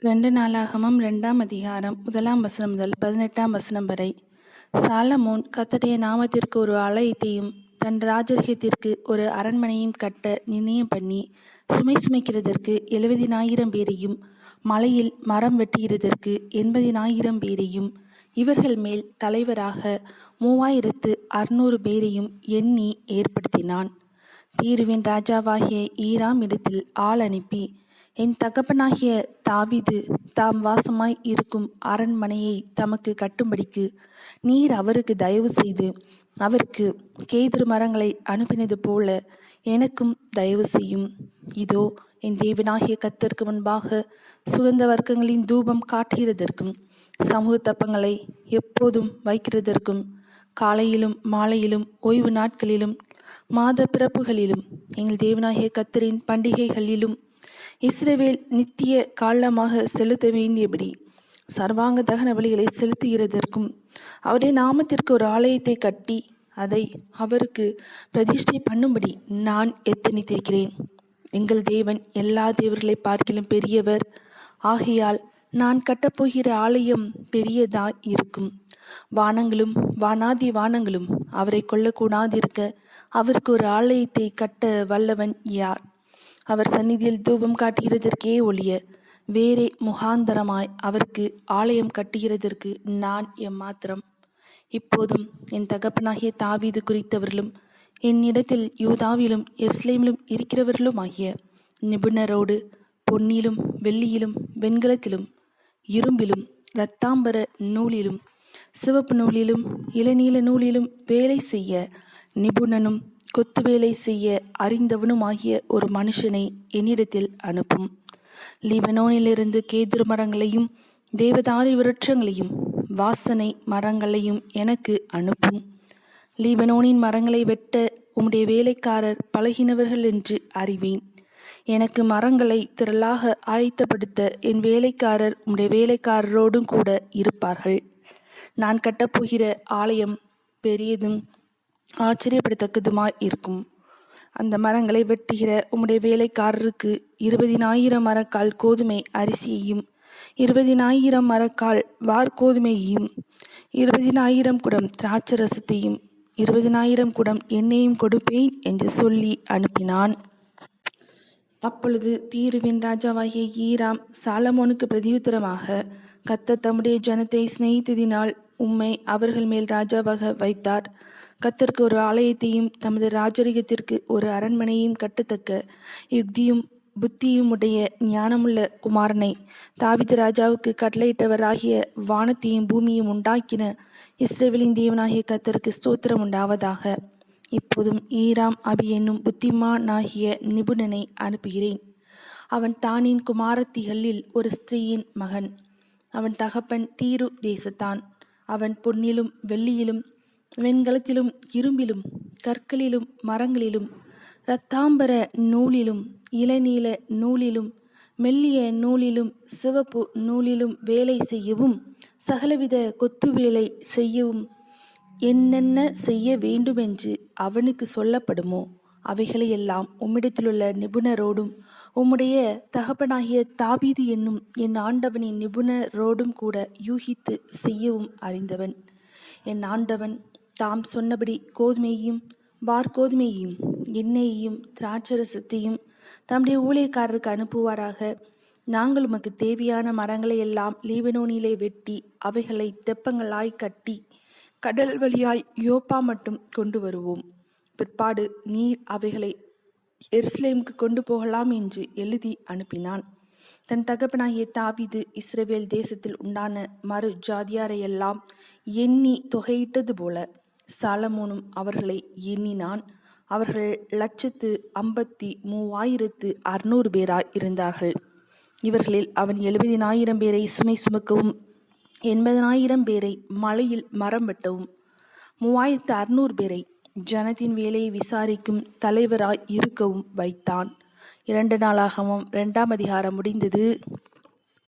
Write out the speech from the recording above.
2 நாளாகமம் 2ஆம் அதிகாரம் 1ஆம் வசனம் முதல் 18ஆம் வசனம் வரை. சாலமோன் கர்த்தருடைய நாமத்திற்கு ஒரு ஆலயத்தையும் தன் ராஜரிகத்திற்கு ஒரு அரண்மனையும் கட்ட நிர்ணயம் பண்ணி, சுமை சுமைக்கிறதற்கு 70,000 பேரையும், மலையில் மரம் வெட்டுகிறதற்கு 80,000 பேரையும், இவர்கள் மேல் தலைவராக 3,600 பேரையும் எண்ணி ஏற்படுத்தினான். தீருவின் ராஜாவாகிய ஈராம் இடத்தில் ஆள் அனுப்பி, என் தகப்பனாகிய தாவீது தாம் வாசமாய் இருக்கும் அரண்மனையை தமக்கு கட்டும்படிக்கு நீர் அவருக்கு தயவு செய்து அவருக்கு கேதுரு மரங்களை அனுப்பினது போல எனக்கும் தயவு செய்யும். இதோ, என் தேவனாகிய கர்த்தருக்கு முன்பாக சுகந்த வர்க்கங்களின் தூபம் காட்டுகிறதற்கும் சமூக தப்பங்களை எப்போதும் வைக்கிறதற்கும் காலையிலும் மாலையிலும் ஓய்வு நாட்களிலும் மாத பிறப்புகளிலும் எங்கள் தேவனாகிய கர்த்தரின் பண்டிகைகளிலும் இஸ்ரவேல் நித்திய காலமாக செலுத்த வேண்டியபடி சர்வாங்க தகன பலிகளை செலுத்துகிறதற்கும் அவருடைய நாமத்திற்கு ஒரு ஆலயத்தை கட்டி அதை அவருக்கு பிரதிஷ்டை பண்ணும்படி நான் எத்தனித்திருக்கிறேன். எங்கள் தேவன் எல்லா தேவர்களை பார்க்கிலும் பெரியவர் ஆகையால் நான் கட்டப்போகிற ஆலயம் பெரியதாய் இருக்கும். வானங்களும் வானாதி வானங்களும் அவரை கொள்ளக்கூடாதிருக்க அவருக்கு ஒரு ஆலயத்தை கட்ட வல்லவன் யார்? அவர் சந்நிதியில் தூபம் காட்டுகிறதற்கே ஒழிய வேறே முகாந்தரமாய் அவருக்கு ஆலயம் கட்டுகிறதற்கு நான் எம்மாத்திரம்? இப்போதும் என் தகப்பனாகிய தாவீது குறித்தவர்களும் என்னிடத்தில் யூதாவிலும் எருசலேமிலும் இருக்கிறவர்களுமாகிய நிபுணரோடு பொன்னிலும் வெள்ளியிலும் வெண்கலத்திலும் இரும்பிலும் இரத்தாம்பர நூலிலும் சிவப்பு நூலிலும் இளநீல நூலிலும் வேலை செய்ய நிபுணனும் கொத்து வேலை செய்ய அறிந்தவனுமாகிய ஒரு மனுஷனை என்னிடத்தில் அனுப்பும். லீபனோனிலிருந்து கேதுரு மரங்களையும் தேவதாரி விருட்சங்களையும் வாசனை மரங்களையும் எனக்கு அனுப்பும். லீபனோனின் மரங்களை வெட்ட உம்முடைய வேலைக்காரர் பழகினவர்கள் என்று அறிவேன். எனக்கு மரங்களை திரளாக ஆயத்தப்படுத்த என் வேலைக்காரர் உம்முடைய வேலைக்காரரோடும் கூட இருப்பார்கள். நான் கட்டப்போகிற ஆலயம் பெரியதும் ஆச்சரியப்படத்தக்கதுமாய் இருக்கும். அந்த மரங்களை வெட்டுகிற உம்முடைய வேலைக்காரருக்கு 20,000 மரக்கால் கோதுமை அரிசியையும் 20,000 மரக்கால் வார்கோதுமையையும் 20,000 குடம் திராட்சரசத்தையும் 20,000 குடம் எண்ணெயும் கொடுப்பேன் என்று சொல்லி அனுப்பினான். அப்பொழுது தீருவின் ராஜாவாகிய ஈராம் சாலமோனுக்கு பிரதியுத்தரமாக, கர்த்தர் தம்முடைய ஜனத்தை சிநேகித்ததினால் உம்மை அவர்கள் மேல் ராஜாவாக வைத்தார். கர்த்தருக்கு ஒரு ஆலயத்தையும் தமது ராஜரிகத்திற்கு ஒரு அரண்மனையையும் கட்டத்தக்க யுக்தியும் புத்தியும் உடைய ஞானமுள்ள குமாரனை தாவீது ராஜாவுக்கு கட்டளையிட்டவராகிய வானத்தையும் பூமியும் உண்டாக்கின இஸ்ரவேலின் தேவனாகிய கர்த்தருக்கு ஸ்தோத்திரம் உண்டாவதாக. இப்போதும் ஈராம் அபி என்னும் புத்திமானாகிய நிபுணனை அனுப்புகிறேன். அவன் தானின் குமாரத்திகளில் ஒரு ஸ்திரீயின் மகன். அவன் தகப்பன் தீரு தேசத்தான். அவன் பொன்னிலும் வெள்ளியிலும் வெண்கலத்திலும் இரும்பிலும் கற்களிலும் மரங்களிலும் இரத்தாம்பர நூலிலும் இளநீல நூலிலும் மெல்லிய நூலிலும் சிவப்பு நூலிலும் வேலை செய்யவும் சகலவித கொத்து வேலை செய்யவும் என்னென்ன செய்ய வேண்டுமென்று அவனுக்கு சொல்லப்படுமோ அவைகளையெல்லாம் உம்மிடத்திலுள்ள நிபுணரோடும் உம்முடைய தகப்பனாகிய தாவீது என்னும் என் ஆண்டவனின் நிபுணரோடும் கூட யூகித்து செய்யவும் அறிந்தவன். என் ஆண்டவன் தாம் சொன்னபடி கோதுமையையும் வார்கோதுமையையும் எண்ணெயையும் திராட்சரசத்தையும் தம்முடைய ஊழியக்காரருக்கு அனுப்புவாராக. நாங்கள் உமக்கு தேவையான மரங்களை எல்லாம் லீபனோனிலே வெட்டி அவைகளை தெப்பங்களாய் கட்டி கடல் வழியாய் யோப்பா மட்டும் கொண்டு வருவோம். பிற்பாடு நீர் அவைகளை எருசலேமுக்கு கொண்டு போகலாம் என்று எழுதி அனுப்பினான். தன் தகப்பனாகிய தாவீது இஸ்ரவேல் தேசத்தில் உண்டான மறு ஜாதியாரையெல்லாம் எண்ணி தொகையிட்டது போல சாலமோனும் அவர்களை எண்ணினான். அவர்கள் 153,600 பேராய் இருந்தார்கள். இவர்களில் அவன் 70,000 பேரை சுமை சுமக்கவும் 80,000 பேரை மலையில் மரம் வெட்டவும் 3,600 பேரை ஜனத்தின் வேலையை விசாரிக்கும் தலைவராய் இருக்கவும் வைத்தான். 2 நாளாகமம் 2ஆம் அதிகாரம் முடிந்தது.